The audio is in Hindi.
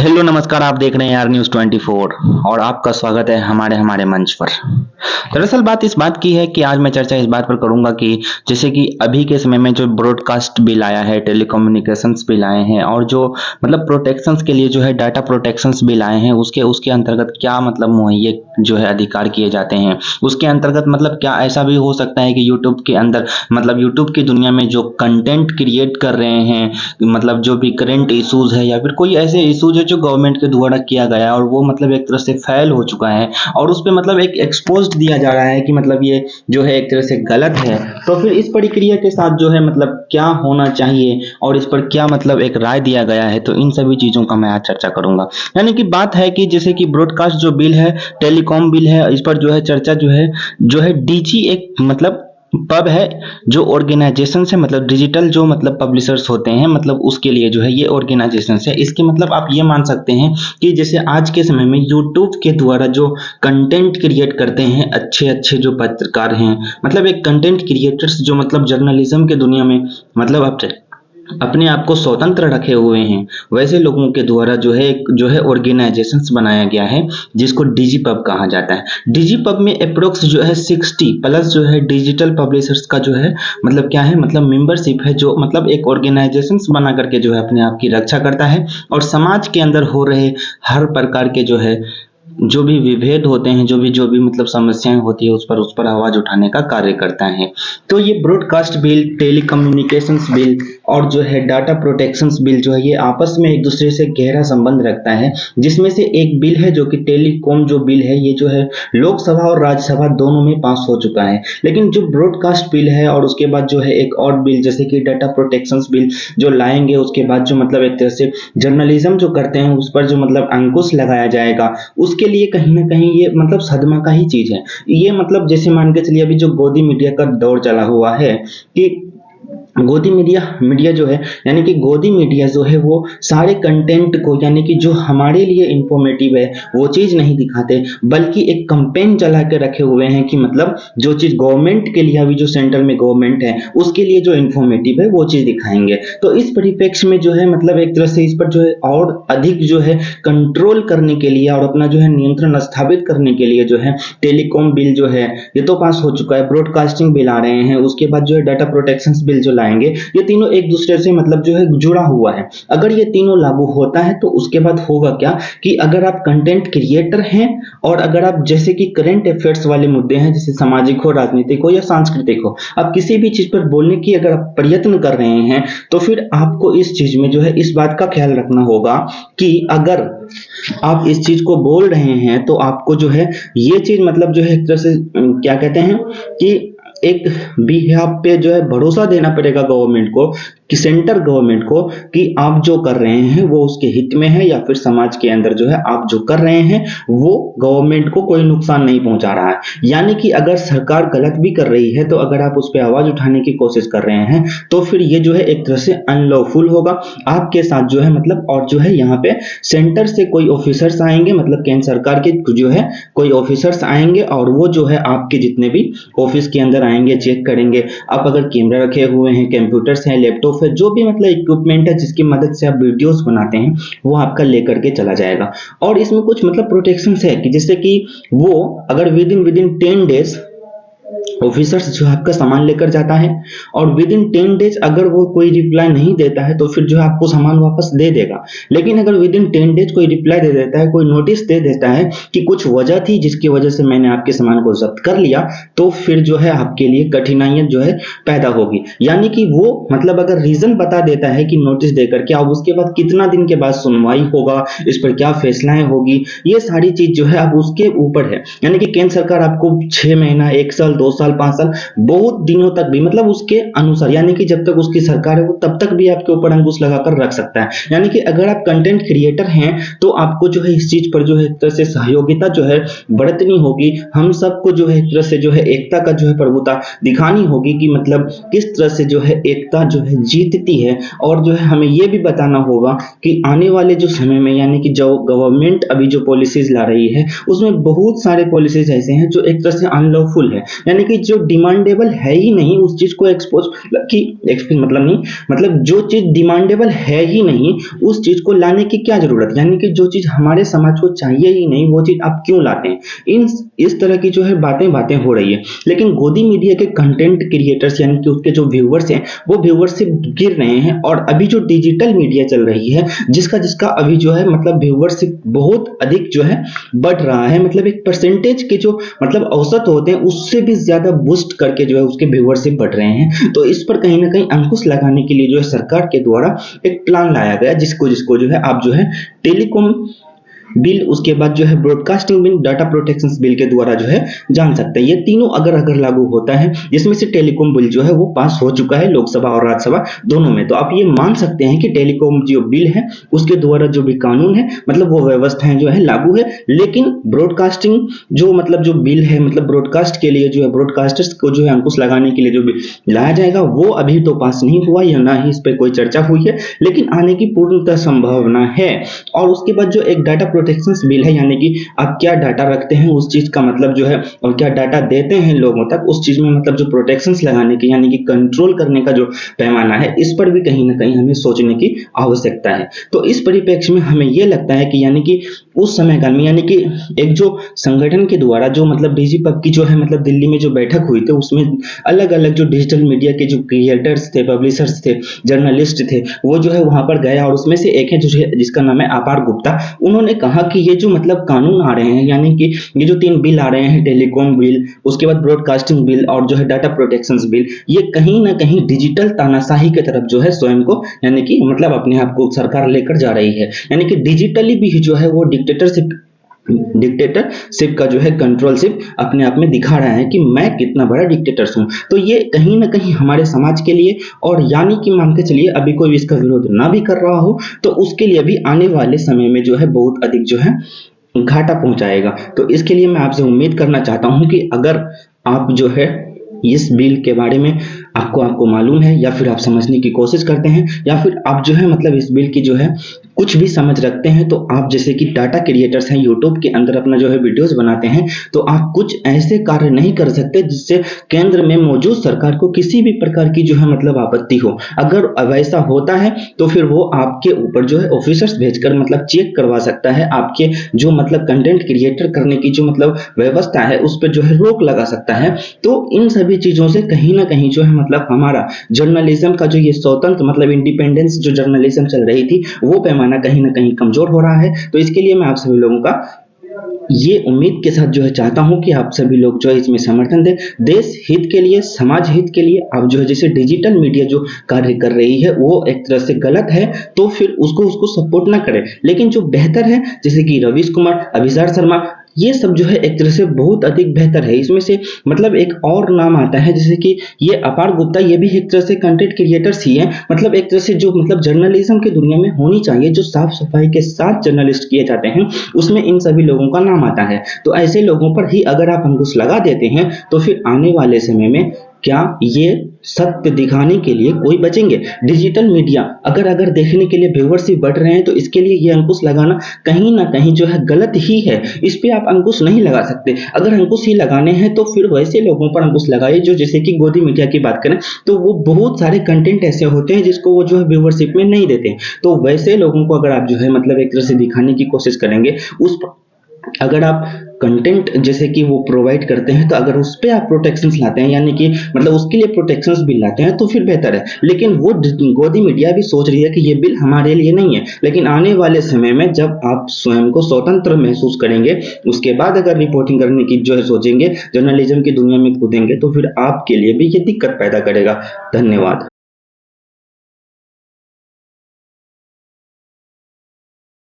हेलो नमस्कार। आप देख रहे हैं आर न्यूज 24 और आपका स्वागत है हमारे हमारे मंच पर। दरअसल बात इस बात की है कि आज मैं चर्चा इस बात पर करूंगा कि जैसे कि अभी के समय में जो ब्रॉडकास्ट बिल आया है, टेलीकम्युनिकेशंस बिल आए हैं और जो मतलब प्रोटेक्शंस के लिए जो है डाटा प्रोटेक्शंस बिल आए हैं, उसके उसके अंतर्गत क्या मतलब मुहैया जो है अधिकार किए जाते हैं। उसके अंतर्गत मतलब क्या ऐसा भी हो सकता है कि यूट्यूब के अंदर मतलब यूट्यूब की दुनिया में जो कंटेंट क्रिएट कर रहे हैं, मतलब जो भी करंट इश्यूज है या फिर कोई ऐसे इश्यूज है जो गवर्नमेंट के द्वारा किया गया है और वो मतलब एक तरह से फैल हो चुका है और उस पे मतलब एक एक्सपोज्ड दिया जा रहा है कि मतलब ये जो है एक तरह से गलत है, तो फिर इस प्रक्रिया के साथ जो है मतलब क्या होना चाहिए और इस पर क्या मतलब एक राय दिया गया है, तो इन सभी चीजों का मैं आज चर्चा करूंगा। यानी कि बात है कि जैसे कि ब्रॉडकास्ट जो बिल है, टेलीकॉम बिल है, इस पर जो है चर्चा जो है डीजी एक मतलब पब है जो ऑर्गेनाइजेशन से मतलब डिजिटल जो मतलब पब्लिशर्स होते हैं, मतलब उसके लिए जो है ये ऑर्गेनाइजेशन है। इसके मतलब आप ये मान सकते हैं कि जैसे आज के समय में यूट्यूब के द्वारा जो कंटेंट क्रिएट करते हैं अच्छे अच्छे जो पत्रकार हैं, मतलब एक कंटेंट क्रिएटर्स जो मतलब जर्नलिज्म के दुनिया में मतलब अपने आप को स्वतंत्र रखे हुए हैं, वैसे लोगों के द्वारा जो है जो है ऑर्गेनाइजेशंस बनाया गया है जिसको डिजीपब कहा जाता है। डिजीपब में अप्रोक्स जो है 60 प्लस जो है डिजिटल पब्लिशर्स का जो है मतलब क्या है मतलब मेंबरशिप है, जो मतलब एक ऑर्गेनाइजेशंस बना करके जो है अपने आप की रक्षा करता है और समाज के अंदर हो रहे हर प्रकार के जो है जो भी विभेद होते हैं, जो भी मतलब समस्याएं होती है उस पर आवाज उठाने का कार्य करता है। तो ये ब्रॉडकास्ट बिल, टेलीकम्युनिकेशंस बिल और जो है डाटा प्रोटेक्शंस बिल जो है ये आपस में एक दूसरे से गहरा संबंध रखता है, जिसमें से एक बिल है जो कि टेलीकॉम जो बिल है, ये जो है लोकसभा और राज्यसभा दोनों में पास हो चुका है। लेकिन जो ब्रॉडकास्ट बिल है और उसके बाद जो है एक और बिल जैसे कि डाटा प्रोटेक्शंस बिल जो लाएंगे, उसके बाद जो मतलब एक तरह से जर्नलिज्म जो करते हैं उस पर जो मतलब अंकुश लगाया जाएगा, उसके लिए कहीं ना कहीं ये मतलब सदमा का ही चीज है। ये मतलब जैसे मान के चलिए अभी जो गोदी मीडिया का दौर चला हुआ है कि गोदी मीडिया मीडिया जो है यानी कि गोदी मीडिया जो है वो सारे कंटेंट को यानी कि जो हमारे लिए इंफॉर्मेटिव है वो चीज नहीं दिखाते, बल्कि एक कंपेन चला के रखे हुए हैं कि मतलब जो चीज गवर्नमेंट के लिए अभी जो सेंटर में गवर्नमेंट है उसके लिए जो इंफॉर्मेटिव है वो चीज दिखाएंगे। तो इस परिप्रेक्ष्य में जो है मतलब एक तरह से इस पर जो है और अधिक जो है कंट्रोल करने के लिए और अपना जो है नियंत्रण स्थापित करने के लिए जो है टेलीकॉम बिल जो है ये तो पास हो चुका है, ब्रॉडकास्टिंग बिल आ रहे हैं, उसके बाद जो है डाटा प्रोटेक्शन बिल जो लाएंगे, ये तीनों एक दूसरे से मतलब जो है जुड़ा हुआ है। अगर ये तीनों लागू होता है तो उसके बाद होगा क्या कि अगर आप कंटेंट क्रिएटर हैं और अगर आप जैसे कि करंट अफेयर्स वाले मुद्दे हैं जैसे सामाजिक हो, राजनीतिक हो या सांस्कृतिक हो, आप किसी भी चीज पर बोलने की अगर आप प्रयत्न कर रहे हैं तो फिर आपको इस चीज में जो है इस बात का ख्याल रखना होगा कि अगर आप इस चीज को बोल रहे हैं तो आपको जो है ये चीज मतलब जो है एक तरह से क्या कहते हैं कि एक बिहाफ पे जो है भरोसा देना पड़ेगा गवर्नमेंट को, कि सेंटर गवर्नमेंट को, कि आप जो कर रहे हैं वो उसके हित में है या फिर समाज के अंदर जो है आप जो कर रहे हैं वो गवर्नमेंट को कोई नुकसान नहीं पहुंचा रहा है। यानी कि अगर सरकार गलत भी कर रही है तो अगर आप उस पर आवाज उठाने की कोशिश कर रहे हैं तो फिर ये जो है एक तरह से अनलॉफुल होगा आपके साथ जो है मतलब। और जो है यहाँ पे सेंटर से कोई ऑफिसर्स आएंगे, मतलब केंद्र सरकार के जो है कोई ऑफिसर्स आएंगे और वो जो है आपके जितने भी ऑफिस के अंदर आएंगे, चेक करेंगे। आप अगर कैमरा रखे हुए हैं, कंप्यूटर्स हैं, लैपटॉप है, जो भी मतलब इक्विपमेंट है जिसकी मदद से आप वीडियोस बनाते हैं वो आपका लेकर के चला जाएगा। और इसमें कुछ मतलब प्रोटेक्शन है कि जैसे कि वो अगर विद इन 10 डेज ऑफिसर्स जो आपका सामान लेकर जाता है और विद इन 10 डेज अगर वो कोई रिप्लाई नहीं देता है तो फिर जो है आपको सामान वापस दे देगा। लेकिन अगर विद इन 10 डेज कोई रिप्लाई दे देता है, कोई नोटिस दे देता है कि कुछ वजह थी जिसकी वजह से मैंने आपके सामान को जब्त कर लिया, तो फिर जो है आपके लिए कठिनाइयां जो है पैदा होगी। यानी कि वो मतलब अगर रीजन बता देता है कि नोटिस देकर के, अब उसके बाद कितना दिन के बाद सुनवाई होगा, इस पर क्या फैसलाएं होगी, ये सारी चीज जो है अब उसके ऊपर है। यानी कि केंद्र सरकार आपको 6 महीना, 1 साल, 2 साल, 5 साल, बहुत दिनों तक भी मतलब उसके अनुसार, यानी कि जब तक उसकी सरकार है वो तब तक भी आपके ऊपर अंकुश लगाकर रख सकता है। यानी कि अगर आप कंटेंट क्रिएटर हैं तो आपको जो है इस चीज पर जो है एक तरह से सहयोगिता जो है बरतनी होगी। हम सबको जो है एक तरह से जो है एकता का जो है प्रभुता दिखानी होगी कि मतलब किस तरह से जो है एकता जो है जीतती है। और जो है हमें ये भी बताना होगा कि आने वाले जो समय में यानी कि जो गवर्नमेंट अभी जो पॉलिसीज ला रही है उसमें बहुत सारे पॉलिसीज ऐसे हैं जो एक तरह से अनलॉफुल है। यानी कि जो डिमांडेबल है ही नहीं उस चीज को एक्सपोज मतलब नहीं, मतलब जो चीज डिमांडेबल है ही नहीं उस चीज को लाने की क्या जरूरत, यानी कि जो चीज हमारे समाज को चाहिए ही नहीं वो चीज आप क्यों लाते हैं। इन इस तरह की जो है बातें हो रही है। लेकिन गोदी मीडिया के कंटेंट क्रिएटर्स यानी कि उसके जो व्यूअर्स हैं वो व्यूअरशिप गिर रहे हैं, और अभी जो डिजिटल मीडिया चल रही है जिसका जिसका अभी जो है मतलब व्यूअरशिप बहुत अधिक जो है बढ़ रहा है, मतलब एक परसेंटेज के जो मतलब औसत होते हैं उससे भी ज्यादा बूस्ट करके जो है उसके व्यूअरशिप बढ़ रहे हैं। तो इस पर कहीं ना कहीं अंकुश लगाने के लिए जो है सरकार के द्वारा एक प्लान लाया गया जिसको जिसको जो है आप जो है टेलीकॉम बिल, उसके बाद जो है broadcasting bill, data protection bill के द्वारा जो है जान सकते हैं। ये तीनों अगर अगर लागू होता है, जिसमें से टेलीकॉम बिल जो है वो पास हो चुका है लोकसभा और राज्यसभा दोनों में, तो आप ये मान सकते हैं कि टेलीकॉम जो बिल है उसके द्वारा जो भी कानून है मतलब वो व्यवस्थाएं जो है लागू है। लेकिन ब्रॉडकास्टिंग जो मतलब जो बिल है मतलब ब्रॉडकास्ट के लिए जो है ब्रॉडकास्टर्स को जो है अंकुश लगाने के लिए जो बिल लाया जाएगा वो अभी तो पास नहीं हुआ या ना ही इस पर कोई चर्चा हुई है, लेकिन आने की पूर्णतः संभावना है। और उसके बाद जो एक डाटा प्रोटेक्शन बिल है, यानी कि आप क्या डाटा रखते हैं उस चीज का मतलब जो है और क्या डाटा देते हैं लोगों तक उस चीज में मतलब जो प्रोटेक्शंस लगाने की यानी कि कंट्रोल करने का जो पैमाना है इस पर भी कहीं ना कहीं हमें सोचने की आवश्यकता है। तो इस परिप्रेक्ष्य में हमें यह लगता है कि यानी कि उस समय काल में यानी कि एक जो संगठन के द्वारा जो मतलब डीजीपब की जो है मतलब दिल्ली में जो बैठक हुई थी उसमें अलग अलग जो डिजिटल मीडिया के जो क्रिएटर्स थे, पब्लिशर्स थे, जर्नलिस्ट थे, वो जो है वहां पर गए और उसमें से एक है जो जिसका नाम है अपार गुप्ता। उन्होंने कहा कि ये जो मतलब कानून आ रहे हैं यानी कि ये जो 3 बिल आ रहे हैं टेलीकॉम बिल, उसके बाद ब्रॉडकास्टिंग बिल और जो है डाटा प्रोटेक्शन बिल, ये कहीं ना कहीं डिजिटल तानाशाही की तरफ जो है स्वयं को यानी कि मतलब अपने आप को सरकार लेकर जा रही है। यानी कि डिजिटली भी जो है वो डिक्टेटरशिप का जो है कंट्रोलशिप अपने आप में दिखा रहा है कि मैं कितना बड़ा डिक्टेटर हूं। तो ये कहीं ना कहीं हमारे समाज के लिए और यानी कि मान के चलिए अभी कोई इसका विरोध ना भी कर रहा हो तो उसके लिए भी आने वाले समय में जो है बहुत अधिक जो है घाटा पहुंचाएगा। तो इसके लिए मैं आपसे उम्मीद करना चाहता हूं कि अगर आप जो है इस बिल के बारे में आपको मालूम है या फिर आप समझने की कोशिश करते हैं या फिर आप जो है मतलब इस बिल की जो है कुछ भी समझ रखते हैं, तो आप जैसे कि डाटा क्रिएटर्स हैं यूट्यूब के अंदर अपना जो है वीडियोस बनाते हैं, तो आप कुछ ऐसे कार्य नहीं कर सकते जिससे केंद्र में मौजूद सरकार को किसी भी प्रकार की जो है मतलब आपत्ति हो। अगर वैसा होता है तो फिर वो आपके ऊपर जो है ऑफिसर्स भेजकर मतलब चेक करवा सकता है, आपके जो मतलब कंटेंट क्रिएटर करने की जो मतलब व्यवस्था है उस पर जो है रोक लगा सकता है। तो इन सभी चीजों से कहीं ना कहीं जो है मतलब हमारा जर्नलिज्म का जो ये स्वतंत्र मतलब इंडिपेंडेंस जो जर्नलिज्म चल रही थी वो पैमाना कहीं ना कहीं कमजोर हो रहा है। तो इसके लिए मैं आप सभी लोगों का ये उम्मीद के साथ जो है चाहता हूं कि आप सभी लोग जो है इसमें समर्थन दें। देश हित के लिए, समाज हित के लिए आप जो है जैसे डिजिटल मीडिया जो कार्य कर रही है वो एक तरह से गलत है तो फिर उसको सपोर्ट ना करें, लेकिन जो बेहतर है जैसे कि रवीश कुमार, अभिसार शर्मा, ये सब जो है एक तरह से बहुत अधिक बेहतर है। इसमें से मतलब एक और नाम आता है जैसे कि ये अपार गुप्ता, ये भी एक तरह से कंटेंट क्रिएटर्स ही है, मतलब एक तरह से जो मतलब जर्नलिज्म की दुनिया में होनी चाहिए जो साफ सफाई के साथ जर्नलिस्ट किए जाते हैं उसमें इन सभी लोगों का नाम आता है। तो ऐसे लोगों पर ही अगर आप अंकुश लगा देते हैं तो फिर आने वाले समय में क्या ये सत्य दिखाने के लिए कोई बचेंगे। डिजिटल मीडिया अगर अगर देखने के लिए व्यूअरशिप बढ़ रहे हैं तो इसके लिए ये अंकुश लगाना कहीं ना कहीं जो है गलत ही है। इस पे आप अंकुश नहीं लगा सकते। अगर अंकुश ही लगाने हैं तो फिर वैसे लोगों पर अंकुश लगाइए जो जैसे कि गोदी मीडिया की बात करें तो वो बहुत सारे कंटेंट ऐसे होते हैं जिसको वो जो है व्यूअरशिप में नहीं देते, तो वैसे लोगों को अगर आप जो है मतलब एक तरह से दिखाने की कोशिश करेंगे उस अगर आप कंटेंट जैसे कि वो प्रोवाइड करते हैं तो अगर उस पे आप प्रोटेक्शंस लाते हैं यानी कि मतलब उसके लिए प्रोटेक्शंस बिल लाते हैं तो फिर बेहतर है। लेकिन वो गोदी मीडिया भी सोच रही है कि ये बिल हमारे लिए नहीं है, लेकिन आने वाले समय में जब आप स्वयं को स्वतंत्र महसूस करेंगे उसके बाद अगर रिपोर्टिंग करने की जो है सोचेंगे, जर्नलिज्म की दुनिया में कूदेंगे तो फिर आपके लिए भी ये दिक्कत पैदा करेगा। धन्यवाद।